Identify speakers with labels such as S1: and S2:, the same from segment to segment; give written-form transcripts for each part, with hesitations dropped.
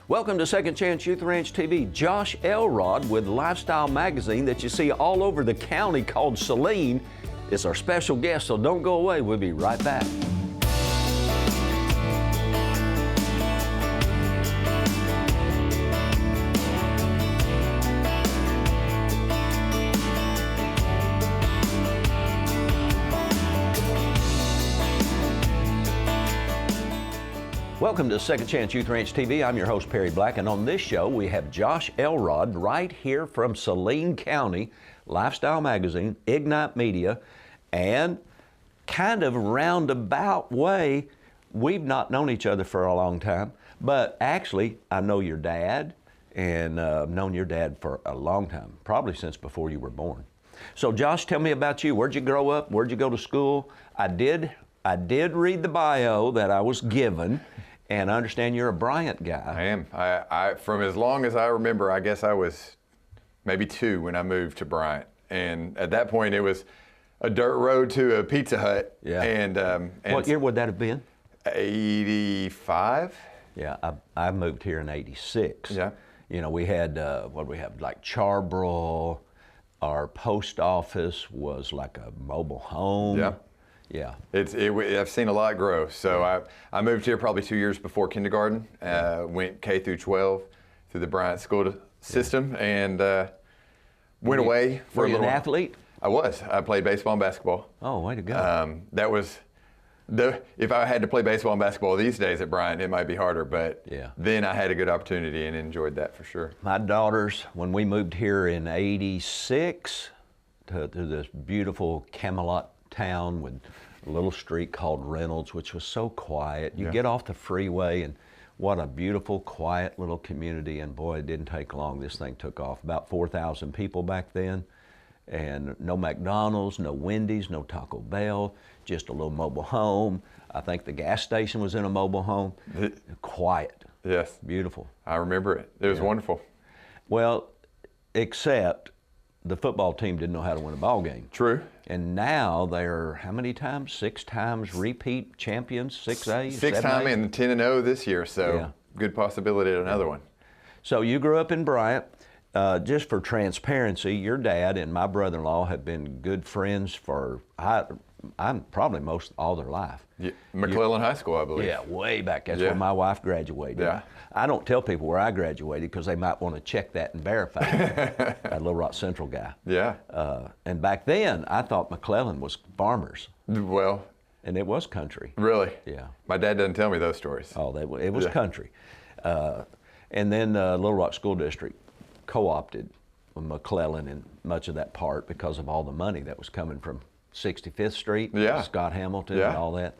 S1: Welcome to Second Chance Youth Ranch TV. Josh Elrod with Lifestyle Magazine that you see all over the county called Saline is our special guest, so don't go away. We'll be right back. Welcome to Second Chance Youth Ranch TV. I'm your host, Perry Black, and on this show we have Josh Elrod right here from Saline County, Lifestyle Magazine, Ignite Media, and kind of roundabout way, we've not known each other for a long time, but actually I know your dad, and known your dad for a long time, probably since before you were born. So Josh, tell me about you. Where'd you grow up? Where'd you go to school? I did read the bio that I was given. And I understand you're a Bryant guy.
S2: I am. I from as long as I remember, I guess I was maybe 2 when I moved to Bryant. And at that point, it was a dirt road to a Pizza Hut.
S1: Yeah.
S2: And
S1: what year would that have been?
S2: 85.
S1: Yeah, I moved here in 86.
S2: Yeah.
S1: You know, we had, what did we have, like Charbroil. Our post office was like a mobile home.
S2: Yeah.
S1: Yeah.
S2: I've seen a lot grow. So I moved here probably 2 years before kindergarten, went K through 12 through the Bryant school system, and went away for a little while.
S1: Were you an athlete?
S2: I was. I played baseball and basketball.
S1: Oh, way to go.
S2: That was, if I had to play baseball and basketball these days at Bryant, it might be harder, but
S1: yeah.
S2: Then I had a good opportunity and enjoyed that for sure.
S1: My daughters, when we moved here in 86 to this beautiful Camelot town with a little street called Reynolds, which was so quiet. You get off the freeway and what a beautiful, quiet little community, and boy, it didn't take long. This thing took off. About 4,000 people back then, and no McDonald's, no Wendy's, no Taco Bell, just a little mobile home. I think the gas station was in a mobile home. Quiet.
S2: Yes.
S1: Beautiful.
S2: I remember it. It was wonderful.
S1: Well, except the football team didn't know how to win a ball game.
S2: True.
S1: And now they're how many times? 6 times repeat champions, 6A?
S2: 6 time and 10-0 this year, so
S1: yeah.
S2: Good possibility at another one.
S1: So you grew up in Bryant. Just for transparency, your dad and my brother-in-law have been good friends for, I'm probably most all their life.
S2: Yeah. McClellan High School, I believe.
S1: Yeah, way back. That's where my wife graduated.
S2: Yeah.
S1: I don't tell people where I graduated because they might want to check that and verify. That Little Rock Central guy.
S2: Yeah.
S1: And back then, I thought McClellan was farmers.
S2: Well.
S1: And it was country.
S2: Really?
S1: Yeah.
S2: My dad doesn't tell me those stories.
S1: Oh, it was country. And then Little Rock School District co-opted McClellan in much of that part because of all the money that was coming from 65th Street, Scott Hamilton, and all that.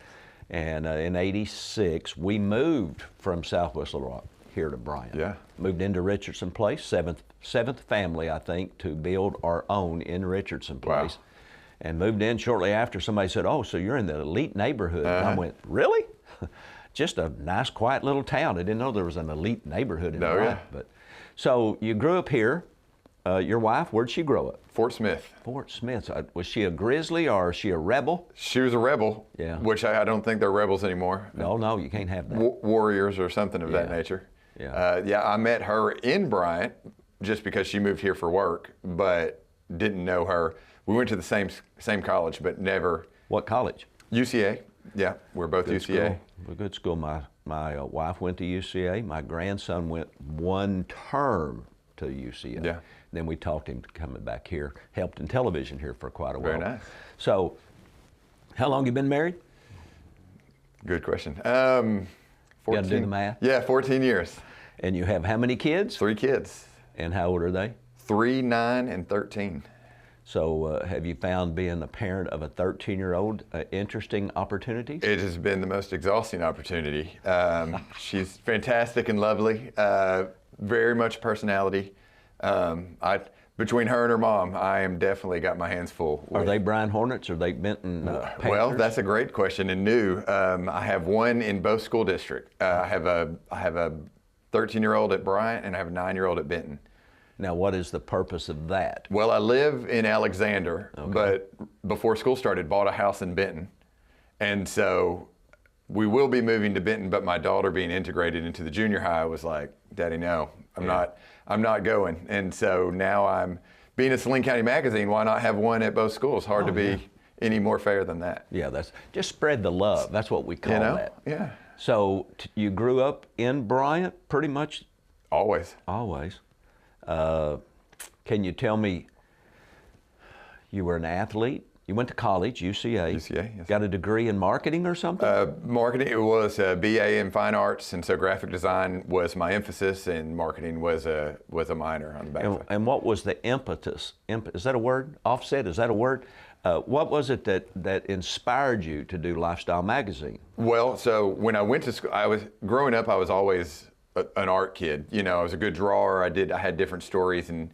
S1: And in 86, we moved from Southwest Little Rock here to Bryant.
S2: Yeah.
S1: Moved into Richardson Place, seventh family, I think, to build our own in Richardson Place.
S2: Wow.
S1: And moved in shortly after. Somebody said, "Oh, so you're in the elite neighborhood." And I went, "Really?" Just a nice, quiet little town. I didn't know there was an elite neighborhood in Bryant. But so you grew up here. Your wife, where'd she grow up?
S2: Fort Smith.
S1: Fort Smith. Was she a grizzly or is she a rebel?
S2: She was a rebel.
S1: Yeah.
S2: Which I don't think they're rebels anymore.
S1: No, you can't have that.
S2: Warriors or something of that nature.
S1: Yeah.
S2: I met her in Bryant just because she moved here for work, but didn't know her. We went to the same college, but never.
S1: What college?
S2: UCA. Yeah, we're both
S1: good
S2: UCA.
S1: School. A good school. My wife went to UCA. My grandson went 1 term to UCA.
S2: Yeah.
S1: Then we talked him coming back here, helped in television here for quite a while.
S2: Very nice.
S1: So, how long you been married?
S2: Good question.
S1: 14, you got to do the math?
S2: Yeah, 14 years.
S1: And you have how many kids?
S2: 3 kids.
S1: And how old are they?
S2: 3, 9, and 13.
S1: So have you found being a parent of a 13-year-old interesting opportunity?
S2: It has been the most exhausting opportunity. She's fantastic and lovely, very much personality. Between her and her mom, I am definitely got my hands full.
S1: Are they Bryan Hornets or are they Benton Panthers?
S2: Well, that's a great question and new. I have one in both school districts. I have a 13-year-old at Bryant and I have a 9-year-old at Benton.
S1: Now, what is the purpose of that?
S2: Well, I live in Alexander, but before school started, bought a house in Benton. And so we will be moving to Benton, but my daughter being integrated into the junior high was like, Daddy, no, I'm not going. And so now I'm being a Saline County magazine. Why not have one at both schools? Hard to be any more fair than that.
S1: Yeah, that's just spread the love. That's what we call that.
S2: Yeah.
S1: So you grew up in Bryant, pretty much.
S2: Always.
S1: Can you tell me, you were an athlete? You went to college, UCA.
S2: UCA, yes.
S1: Got a degree in marketing or something?
S2: Marketing, it was a BA in fine arts, and so graphic design was my emphasis, and marketing was a minor on the back.
S1: And what was the impetus? Is that a word? Offset, is that a word? What was it that inspired you to do Lifestyle Magazine?
S2: Well, so when I went to school, growing up, I was always an art kid. You know, I was a good drawer. I had different stories and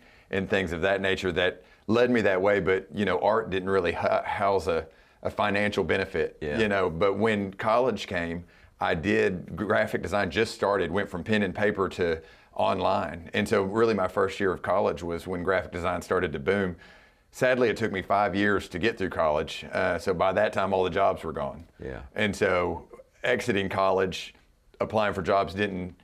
S2: things of that nature that led me that way, but you know, art didn't really house a financial benefit, you know. But when college came, I did graphic design, just started, went from pen and paper to online. And so really my first year of college was when graphic design started to boom. Sadly, it took me 5 years to get through college. So by that time, all the jobs were gone.
S1: Yeah.
S2: And so exiting college, applying for jobs didn't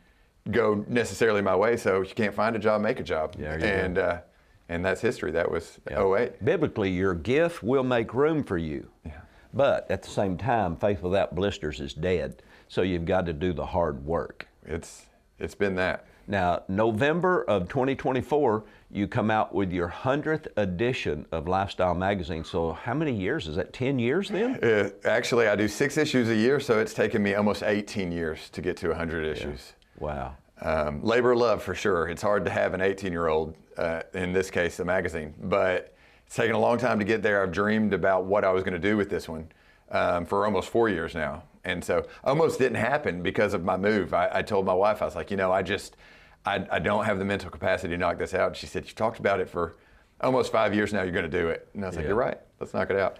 S2: go necessarily my way. So you can't find a job, make a job.
S1: Yeah,
S2: and that's history. That was 08.
S1: Biblically, your gift will make room for you.
S2: Yeah.
S1: But at the same time, faith without blisters is dead. So you've got to do the hard work.
S2: It's been that.
S1: Now, November of 2024, you come out with your 100th edition of Lifestyle Magazine. So how many years? Is that 10 years then?
S2: Actually, I do 6 issues a year, so it's taken me almost 18 years to get to 100 issues.
S1: Wow.
S2: Labor of love, for sure. It's hard to have an 18-year-old, in this case, a magazine, but it's taken a long time to get there. I've dreamed about what I was going to do with this one for almost 4 years now. And so almost didn't happen because of my move. I told my wife, I was like, you know, I don't have the mental capacity to knock this out. And she said, you've talked about it for almost 5 years now, you're going to do it. And I was like, you're right, let's knock it out.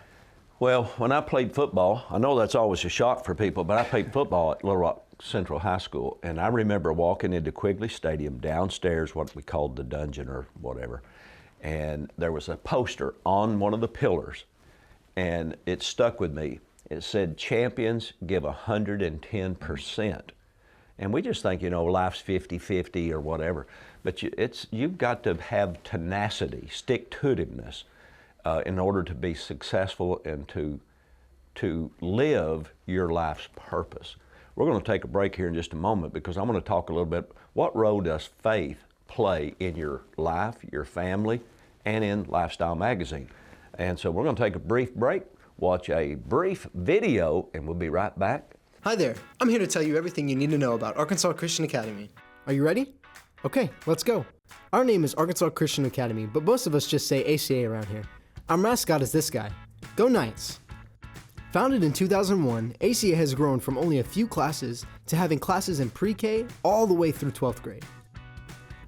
S1: Well, when I played football, I know that's always a shock for people, but I played football at Little Rock Central High School, and I remember walking into Quigley Stadium, downstairs, what we called the dungeon or whatever, and there was a poster on one of the pillars, and it stuck with me. It said, champions give 110%. And we just think, you know, life's 50-50 or whatever, but you've got to have tenacity, stick-to-itiveness in order to be successful and to live your life's purpose. We're going to take a break here in just a moment because I want to talk a little bit, what role does faith play in your life, your family, and in Lifestyle Magazine? And so we're going to take a brief break, watch a brief video, and we'll be right back.
S3: Hi there, I'm here to tell you everything you need to know about Arkansas Christian Academy. Are you ready? Okay, let's go. Our name is Arkansas Christian Academy, but most of us just say ACA around here. Our mascot is this guy. Go Knights! Founded in 2001, ACA has grown from only a few classes to having classes in pre-K all the way through 12th grade.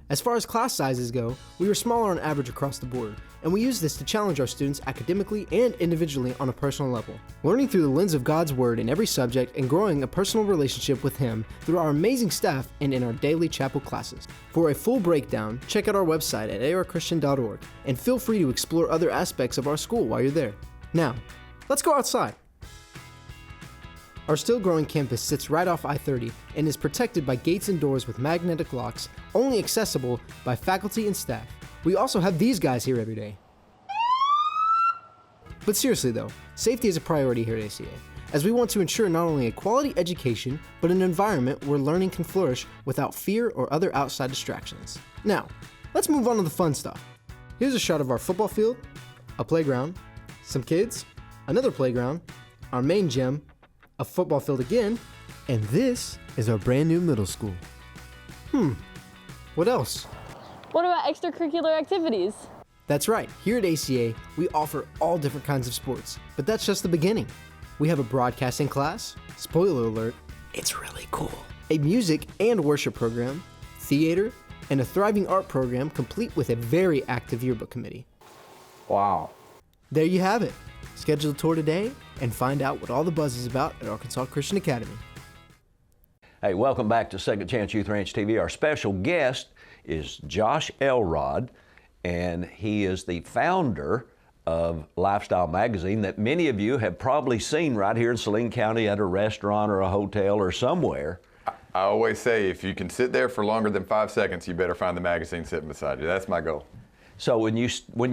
S3: As far as class sizes go, we are smaller on average across the board, and we use this to challenge our students academically and individually on a personal level, learning through the lens of God's Word in every subject and growing a personal relationship with Him through our amazing staff and in our daily chapel classes. For a full breakdown, check out our website at archristian.org, and feel free to explore other aspects of our school while you're there. Now, let's go outside. Our still growing campus sits right off I-30 and is protected by gates and doors with magnetic locks, only accessible by faculty and staff. We also have these guys here every day. But seriously though, safety is a priority here at ACA, as we want to ensure not only a quality education, but an environment where learning can flourish without fear or other outside distractions. Now, let's move on to the fun stuff. Here's a shot of our football field, a playground, some kids, another playground, our main gym, a football field again, and this is our brand new middle school. What else?
S4: What about extracurricular activities?
S3: That's right, here at ACA, we offer all different kinds of sports, but that's just the beginning. We have a broadcasting class, spoiler alert, it's really cool, a music and worship program, theater, and a thriving art program complete with a very active yearbook committee.
S1: Wow.
S3: There you have it. Schedule a tour today and find out what all the buzz is about at Arkansas Christian Academy.
S1: Hey, welcome back to Second Chance Youth Ranch TV. Our special guest is Josh Elrod, and he is the founder of Lifestyle Magazine that many of you have probably seen right here in Saline County at a restaurant or a hotel or somewhere.
S2: I always say if you can sit there for longer than 5 seconds, you better find the magazine sitting beside you. That's my goal.
S1: So when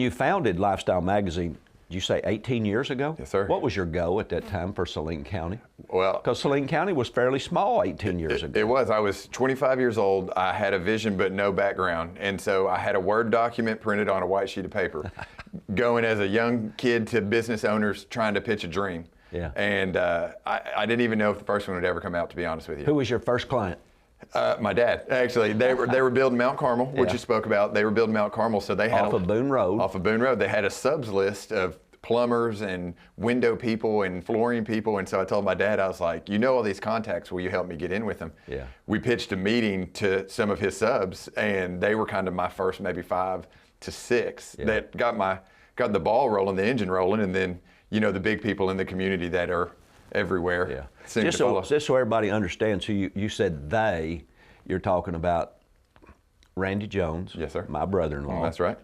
S1: you founded Lifestyle Magazine, did you say 18 years ago?
S2: Yes, sir.
S1: What was your goal at that time for Saline County?
S2: Well,
S1: Because Saline County was fairly small 18 years ago.
S2: it was. I was 25 years old. I had a vision but no background. And so I had a Word document printed on a white sheet of paper, going as a young kid to business owners trying to pitch a dream.
S1: Yeah.
S2: And I didn't even know if the first one would ever come out, to be honest with you.
S1: Who was your first client?
S2: My dad, actually. They were building Mount Carmel, which
S1: Yeah.
S2: you spoke about. They were building Mount Carmel, so they had
S1: Off of Boone Road.
S2: Off of Boone Road. They had a subs list of plumbers and window people and flooring people. And so I told my dad, I was like, you know all these contacts, will you help me get in with them?
S1: Yeah.
S2: We pitched a meeting to some of his subs, and they were kind of my first maybe 5 to 6
S1: Yeah.
S2: that got the ball rolling, the engine rolling, and then, you know, the big people in the community that are everywhere.
S1: Yeah.
S2: seem
S1: Just
S2: to follow.
S1: so everybody understands, so you said you're talking about Randy Jones.
S2: Yes, sir.
S1: My brother-in-law.
S2: That's right.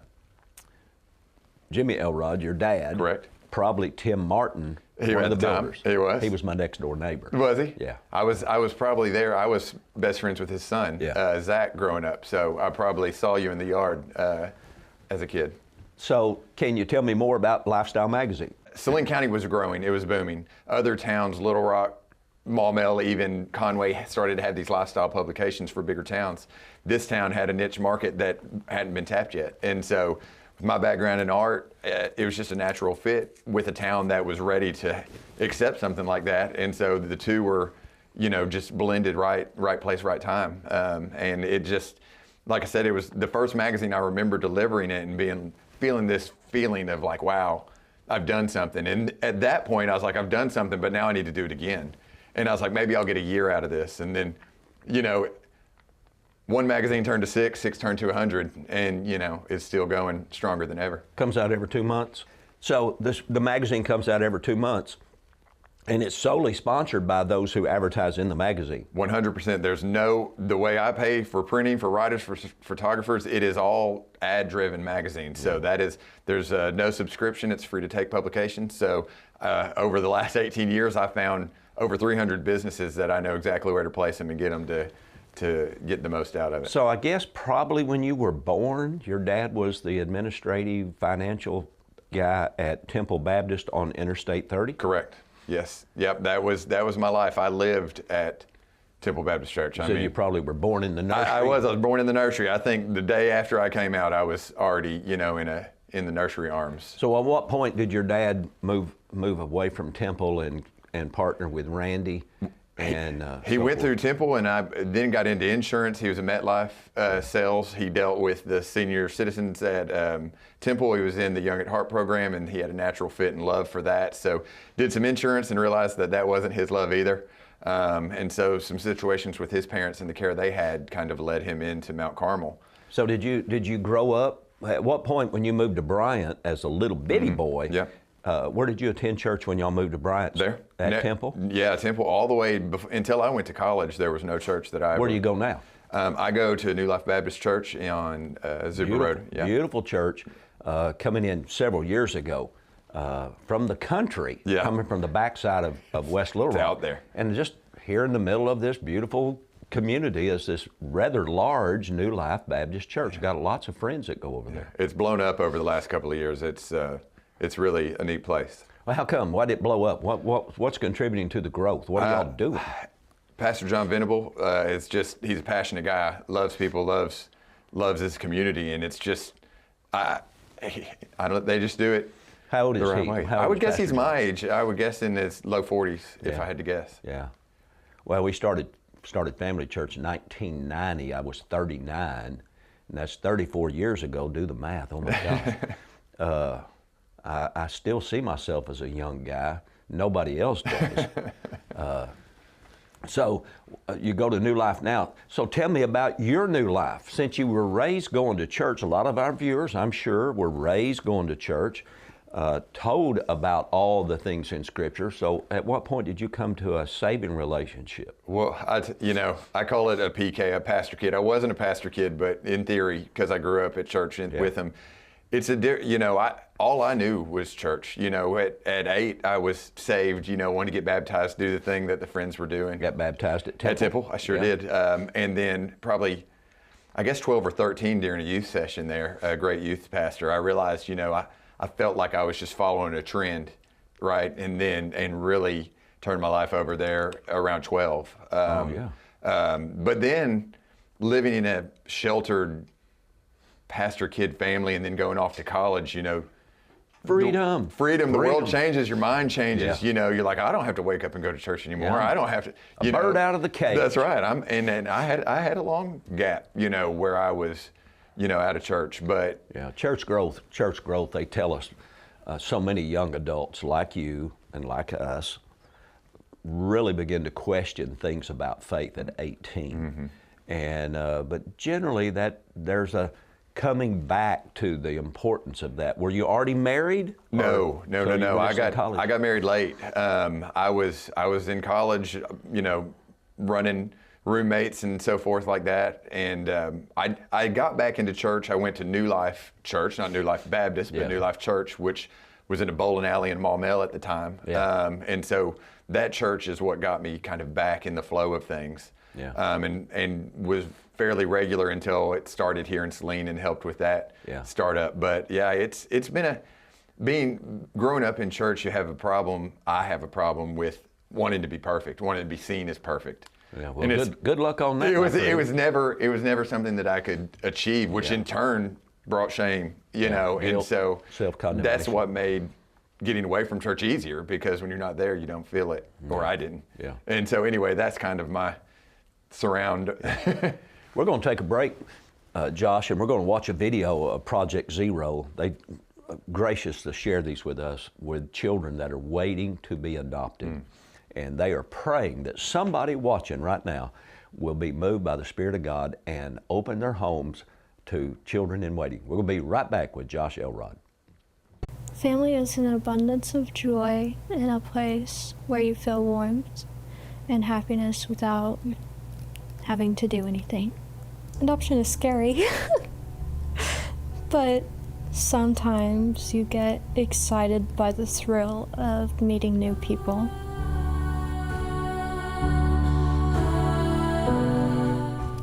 S1: Jimmy Elrod, your dad.
S2: Correct.
S1: Probably Tim Martin,
S2: He
S1: one
S2: was
S1: of the
S2: at the time.
S1: builders.
S2: He was.
S1: He was my next door neighbor.
S2: Was he?
S1: Yeah.
S2: I was probably there. I was best friends with his son,
S1: Yeah.
S2: Zach, growing up. So I probably saw you in the yard as a kid.
S1: So can you tell me more about Lifestyle Magazine?
S2: Saline County was growing. It was booming. Other towns, Little Rock, Maumelle, even Conway, started to have these lifestyle publications for bigger towns. This town had a niche market that hadn't been tapped yet. And so with my background in art, it was just a natural fit with a town that was ready to accept something like that. And so the two were, you know, just blended right place, right time. And it just, like I said, it was the first magazine I remember delivering it and feeling this feeling of like, wow, I've done something. And at that point, I was like, I've done something, but now I need to do it again. And I was like, maybe I'll get a year out of this. And then, you know, one magazine turned to 6 turned to 100, and, you know, it's still going stronger than ever.
S1: Comes out every 2 months. So the magazine comes out every 2 months, and it's solely sponsored by those who advertise in the magazine.
S2: 100%. There's the way I pay for printing, for writers, for photographers, it is all ad-driven magazine. So there's no subscription. It's free to take publication. So over the last 18 years, I found over 300 businesses that I know exactly where to place them and get them to get the most out of it.
S1: So I guess probably when you were born, your dad was the administrative financial guy at Temple Baptist on Interstate 30?
S2: Correct. Yes. Yep. That was my life. I lived at Temple Baptist Church.
S1: So you probably were born in the nursery?
S2: I was born in the nursery. I think the day after I came out, I was already, you know, in the nursery arms.
S1: So at what point did your dad move away from Temple and partner with Randy? And
S2: he went through Temple, and I then got into insurance. He was a MetLife sales. He dealt with the senior citizens at Temple. He was in the Young at Heart program, and he had a natural fit and love for that. So did some insurance and realized that wasn't his love either. And so some situations with his parents and the care they had kind of led him into Mount Carmel.
S1: So did you grow up? At what point when you moved to Bryant as a little bitty boy?
S2: Yeah.
S1: Where did you attend church when y'all moved to Bryant?
S2: There.
S1: At Temple?
S2: Yeah, Temple all the way until I went to college. There was no church that I
S1: Where do you go now?
S2: I go to New Life Baptist Church on Zuber Road. Yeah.
S1: Beautiful church, coming in several years ago from the country,
S2: Yeah.
S1: coming from the backside of West Little Rock.
S2: out there.
S1: And just here in the middle of this beautiful community is this rather large New Life Baptist Church. Got lots of friends that go over there.
S2: It's blown up over the last couple of years. It's really a neat place.
S1: Well, how come? Why did it blow up? What's contributing to the growth? What are y'all doing?
S2: Pastor John Venable he's a passionate guy, loves people, loves his community, and it's just, they just do it
S1: How old is
S2: the right
S1: he?
S2: way.
S1: How
S2: I
S1: old
S2: would
S1: is
S2: guess
S1: Pastor
S2: he's
S1: John?
S2: my age. I would guess in his low 40s if
S1: Yeah.
S2: I had to guess.
S1: Yeah. Well, we started Family Church in 1990. I was 39, and that's 34 years ago. Do the math. Oh my gosh. I still see myself as a young guy. Nobody else does. So you go to New Life now. So tell me about your new life. Since you were raised going to church, a lot of our viewers, I'm sure, were raised going to church, told about all the things in Scripture. So at what point did you come to a saving relationship?
S2: Well, I call it a PK, a pastor kid. I wasn't a pastor kid, but in theory, because I grew up at church with him, it's all I knew was church. You know, at 8, I was saved, you know, wanted to get baptized, do the thing that the friends were doing.
S1: Got baptized at Temple?
S2: At Temple, I sure did. And then probably, I guess 12 or 13 during a youth session there, a great youth pastor, I realized, you know, I felt like I was just following a trend, right? And really turned my life over there around 12. But then living in a sheltered pastor kid family and then going off to college, you know,
S1: Freedom.
S2: The world changes, your mind changes.
S1: Yeah.
S2: You know, you're like, I don't have to wake up and go to church anymore.
S1: Yeah.
S2: I don't have to.
S1: A bird out of the cage.
S2: That's right. And I had a long gap, you know, where I was, you know, out of church. But
S1: yeah, church growth. They tell us so many young adults like you and like us really begin to question things about faith at 18, and but generally that there's a coming back to the importance of that. Were you already married?
S2: No. I got married late. I was in college, you know, running roommates and so forth like that. And I got back into church. I went to New Life Church, not New Life Baptist, but New Life Church, which was in a bowling alley in Maumelle at the time.
S1: Yeah.
S2: And so that church is what got me kind of back in the flow of things.
S1: Yeah.
S2: And was fairly regular until it started here in Saline and helped with that startup. But yeah, it's been growing up in church. You have a problem. I have a problem with wanting to be perfect, wanting to be seen as perfect.
S1: Yeah, well, good luck on that.
S2: It was never something that I could achieve, which in turn brought shame, you know,
S1: guilt,
S2: and so
S1: self-condemnation.
S2: That's what made getting away from church easier, because when you're not there, you don't feel it, or I didn't.
S1: Yeah.
S2: And so anyway, that's kind of my surround.
S1: We're going to take a break, Josh, and we're going to watch a video of Project Zero. They gracious to share these with us, with children that are waiting to be adopted. And they are praying that somebody watching right now will be moved by the Spirit of God and open their homes to children in waiting. We're going to be right back with Josh Elrod.
S5: Family is an abundance of joy in a place where you feel warmth and happiness without having to do anything. Adoption is scary, but sometimes you get excited by the thrill of meeting new people.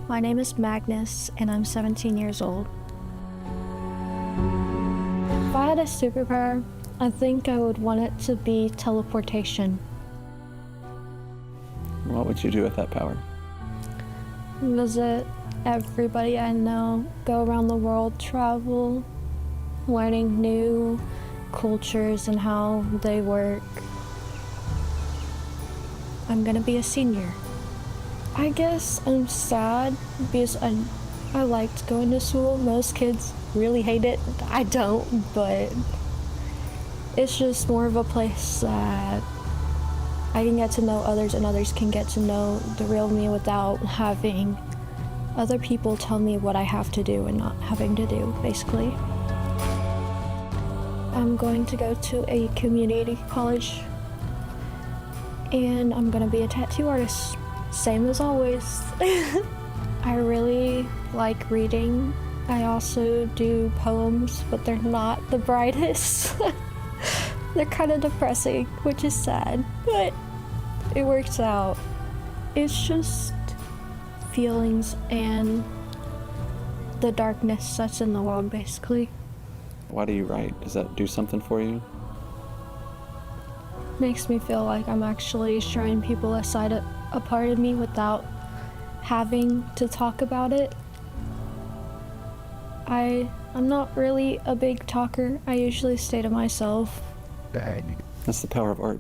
S5: My name is Magnus, and I'm 17 years old. If I had a superpower, I think I would want it to be teleportation.
S6: What would you do with that power?
S5: Visit everybody I know, go around the world, travel, learning new cultures and how they work. I'm gonna be a senior. I guess I'm sad because I liked going to school. Most kids really hate it. I don't, but it's just more of a place that I can get to know others and others can get to know the real me without having other people tell me what I have to do and not having to do, basically. I'm going to go to a community college and I'm gonna be a tattoo artist. Same as always. I really like reading. I also do poems, but they're not the brightest. They're kind of depressing, which is sad, but it works out. It's just feelings and the darkness that's in the world, basically.
S6: Why do you write? Does that do something for you?
S5: Makes me feel like I'm actually showing people a part of me without having to talk about it. I'm not really a big talker. I usually stay to myself.
S6: That's the power of art.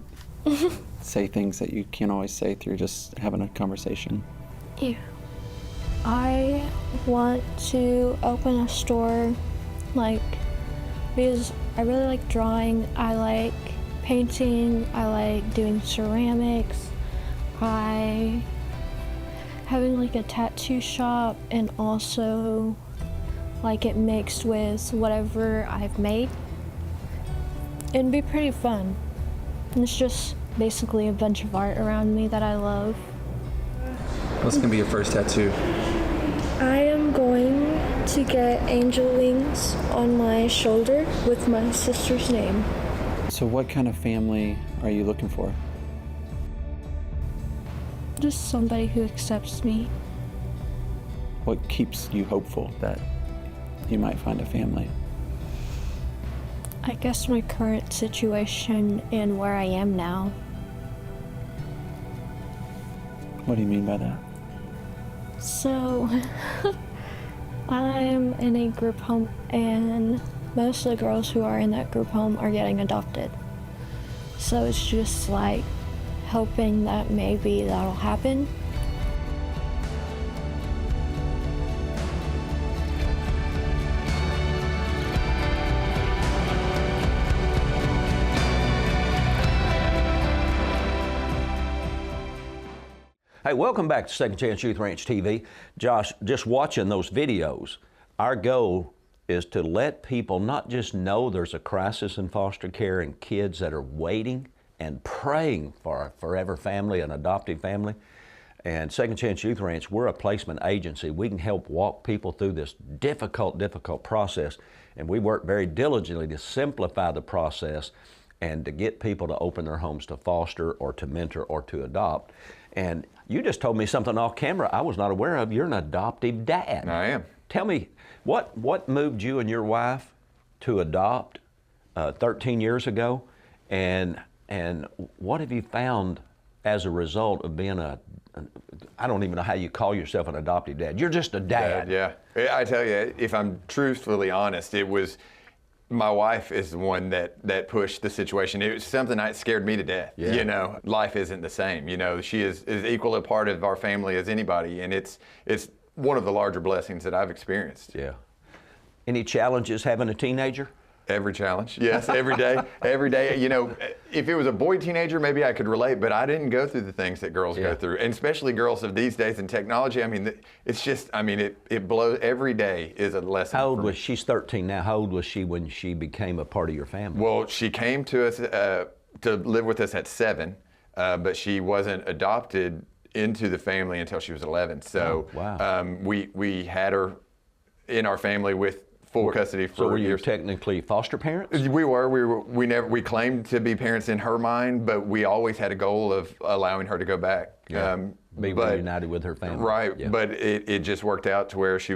S6: Say things that you can't always say through just having a conversation.
S5: Yeah. I want to open a store, because I really like drawing, I like painting, I like doing ceramics, having a tattoo shop, and also it mixed with whatever I've made. It'd be pretty fun. And it's just basically a bunch of art around me that I love.
S6: What's gonna be your first tattoo?
S5: I am going to get angel wings on my shoulder with my sister's name.
S6: So what kind of family are you looking for?
S5: Just somebody who accepts me.
S6: What keeps you hopeful that you might find a family?
S5: I guess my current situation and where I am now.
S6: What do you mean by that?
S5: So, I'm in a group home, and most of the girls who are in that group home are getting adopted. So it's just like hoping that maybe that'll happen.
S1: Hey, welcome back to Second Chance Youth Ranch TV. Josh, just watching those videos, our goal is to let people not just know there's a crisis in foster care and kids that are waiting and praying for a forever family, an adoptive family. And Second Chance Youth Ranch, we're a placement agency. We can help walk people through this difficult process. And we work very diligently to simplify the process and to get people to open their homes to foster or to mentor or to adopt. And you just told me something off camera I was not aware of. You're an adoptive dad.
S2: I am.
S1: Tell me, what moved you and your wife to adopt 13 years ago? And what have you found as a result of being I don't even know how you call yourself an adoptive dad. You're just a dad.
S2: Yeah. I tell you, if I'm truthfully honest, it was my wife is the one that pushed the situation. It was something that scared me to death.
S1: Yeah.
S2: You know, life isn't the same. You know, she is equal a part of our family as anybody, and it's one of the larger blessings that I've experienced.
S1: Yeah. Any challenges having a teenager?
S2: Every challenge, yes, every day, every day. You know, if it was a boy teenager, maybe I could relate, but I didn't go through the things that girls go through, and especially girls of these days in technology. I mean, it's just, I mean, it blows. Every day is a lesson.
S1: How old was she? She's 13 now. How old was she when she became a part of your family?
S2: Well, she came to us to live with us at 7, but she wasn't adopted into the family until she was 11. So we had her in our family with full custody for
S1: So were you
S2: years.
S1: technically foster parents?
S2: We claimed to be parents in her mind, but we always had a goal of allowing her to go back.
S1: Be reunited with her family.
S2: Right,
S1: Yeah.
S2: but it just worked out to where she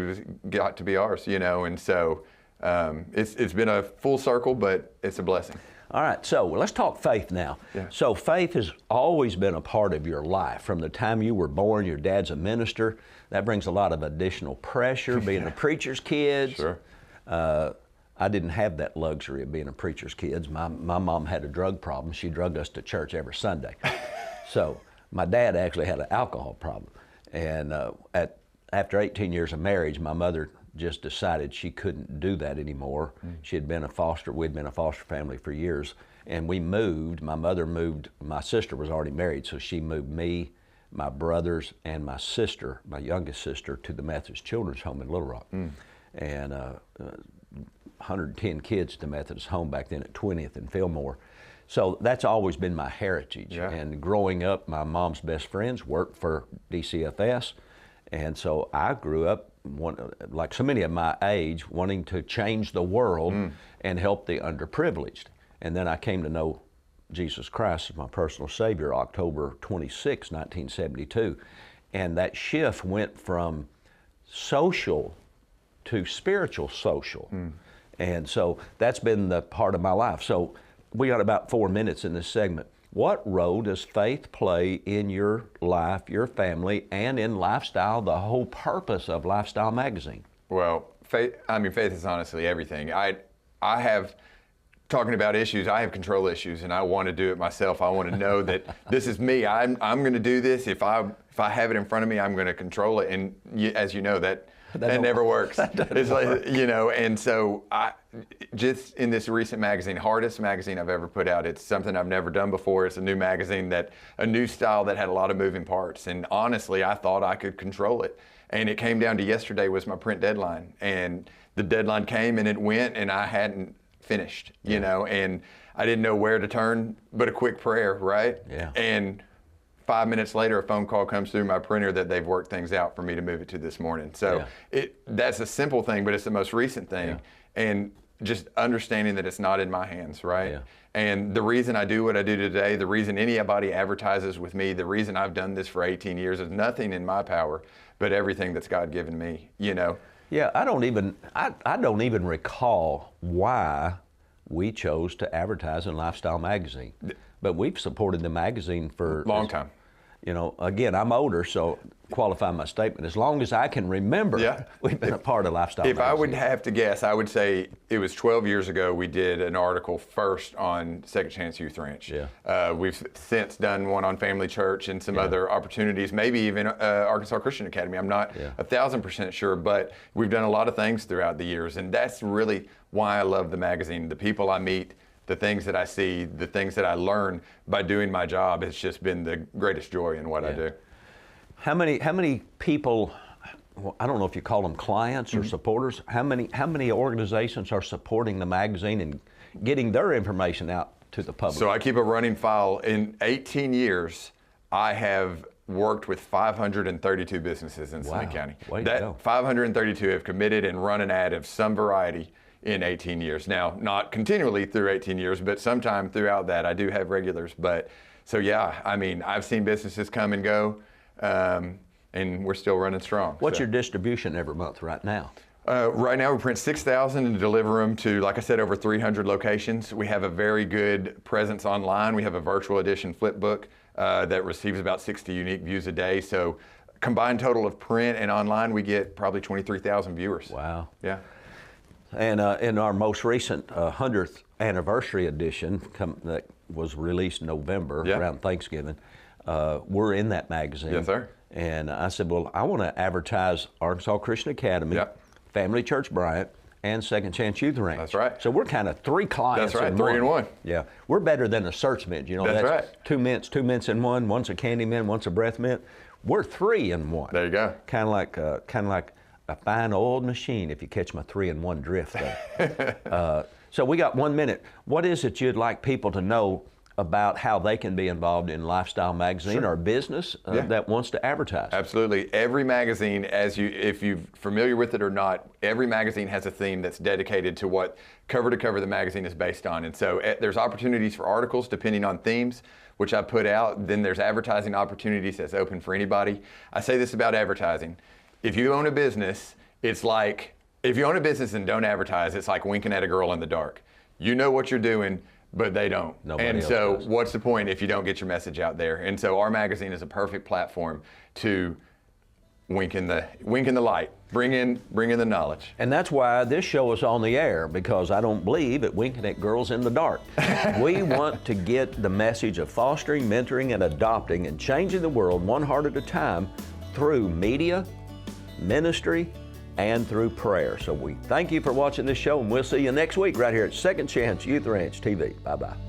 S2: got to be ours, you know, and so it's been a full circle, but it's a blessing.
S1: All right, so let's talk faith now.
S2: Yeah.
S1: So faith has always been a part of your life. From the time you were born, your dad's a minister. That brings a lot of additional pressure, being a preacher's kid.
S2: Sure.
S1: I didn't have that luxury of being a preacher's kids. My mom had a drug problem. She drugged us to church every Sunday. So my dad actually had an alcohol problem. And after 18 years of marriage, my mother just decided she couldn't do that anymore. We'd been a foster family for years. And we moved, my mother moved, my sister was already married, so she moved me, my brothers, and my sister, my youngest sister, to the Methodist Children's Home in Little Rock. And 110 kids to Methodist Home back then at 20th and Fillmore. So that's always been my heritage.
S2: Yeah.
S1: And growing up, my mom's best friends worked for DCFS. And so I grew up, like so many of my age, wanting to change the world and help the underprivileged. And then I came to know Jesus Christ as my personal Savior October 26, 1972. And that shift went from social to spiritual social. And so that's been the part of my life. So we got about 4 minutes in this segment. What role does faith play in your life, your family, and in Lifestyle, the whole purpose of Lifestyle magazine?
S2: Well, faith is honestly everything. I have, talking about issues, I have control issues, and I want to do it myself. I want to know that this is me. I'm going to do this. If I have it in front of me, I'm going to control it. And as you know, that never works. It's like, you know, and so I just in this recent magazine, hardest magazine I've ever put out. It's something I've never done before. It's a new magazine, a new style that had a lot of moving parts. And honestly, I thought I could control it. And it came down to yesterday was my print deadline. And the deadline came and it went and I hadn't finished, you know, and I didn't know where to turn but a quick prayer, right?
S1: Yeah.
S2: And 5 minutes later, a phone call comes through my printer that they've worked things out for me to move it to this morning. So that's a simple thing, but it's the most recent thing.
S1: Yeah.
S2: And just understanding that it's not in my hands, right?
S1: Yeah.
S2: And the reason I do what I do today, the reason anybody advertises with me, the reason I've done this for 18 years is nothing in my power, but everything that's God given me, you know?
S1: Yeah, I don't even recall why we chose to advertise in Lifestyle Magazine. But we've supported the magazine for
S2: Long time.
S1: You know, again, I'm older, so qualify my statement. As long as I can remember, we've been a part of Lifestyle Magazine.
S2: If I would have to guess, I would say it was 12 years ago we did an article first on Second Chance Youth Ranch.
S1: Yeah.
S2: We've since done one on Family Church and some other opportunities, maybe even Arkansas Christian Academy. I'm not 1,000% sure, but we've done a lot of things throughout the years, and that's really why I love the magazine. The people I meet, the things that I see, the things that I learn by doing my job, it's just been the greatest joy in what I do.
S1: How many people, well, I don't know if you call them clients or supporters, how many organizations are supporting the magazine and getting their information out to the public?
S2: So I keep a running file. In 18 years, I have worked with 532 businesses in Saline County.
S1: Way to go.
S2: 532 have committed and run an ad of some variety in 18 years. Now, not continually through 18 years, but sometime throughout that, I do have regulars. But so yeah, I mean, I've seen businesses come and go, and we're still running strong.
S1: What's your distribution every month right now?
S2: Right now we print 6,000 and deliver them to, like I said, over 300 locations. We have a very good presence online. We have a virtual edition flip book that receives about 60 unique views a day. So combined total of print and online, we get probably 23,000 viewers.
S1: Wow.
S2: Yeah.
S1: And in our most recent 100th anniversary edition that was released in November around Thanksgiving, we're in that magazine.
S2: Yes, sir.
S1: And I said, well, I want to advertise Arkansas Christian Academy, Family Church Bryant, and Second Chance Youth Ranch.
S2: That's right.
S1: So we're kind of three clients.
S2: That's right,
S1: in
S2: 3 in 1.
S1: Yeah, we're better than a search mint. You know,
S2: that's right.
S1: Two mints in one. One's a candy mint, one's a breath mint. We're 3 in 1.
S2: There you go.
S1: Kind of like a fine oiled machine, if you catch my 3-in-1 drift there. So we got 1 minute. What is it you'd like people to know about how they can be involved in Lifestyle Magazine or a business that wants to advertise?
S2: Absolutely. Every magazine, if you're familiar with it or not, every magazine has a theme that's dedicated to what cover to cover the magazine is based on. And so there's opportunities for articles depending on themes, which I put out. Then there's advertising opportunities that's open for anybody. I say this about advertising. If you own a business, it's like, if you own a business and don't advertise, it's like winking at a girl in the dark. You know what you're doing, but they don't.
S1: Nobody else does.
S2: What's the point if you don't get your message out there? And so our magazine is a perfect platform to wink in the light, bring in the knowledge.
S1: And that's why this show is on the air, because I don't believe at winking at girls in the dark. We want to get the message of fostering, mentoring, and adopting and changing the world one heart at a time through media, ministry, and through prayer. So we thank you for watching this show, and we'll see you next week right here at Second Chance Youth Ranch TV. Bye-bye.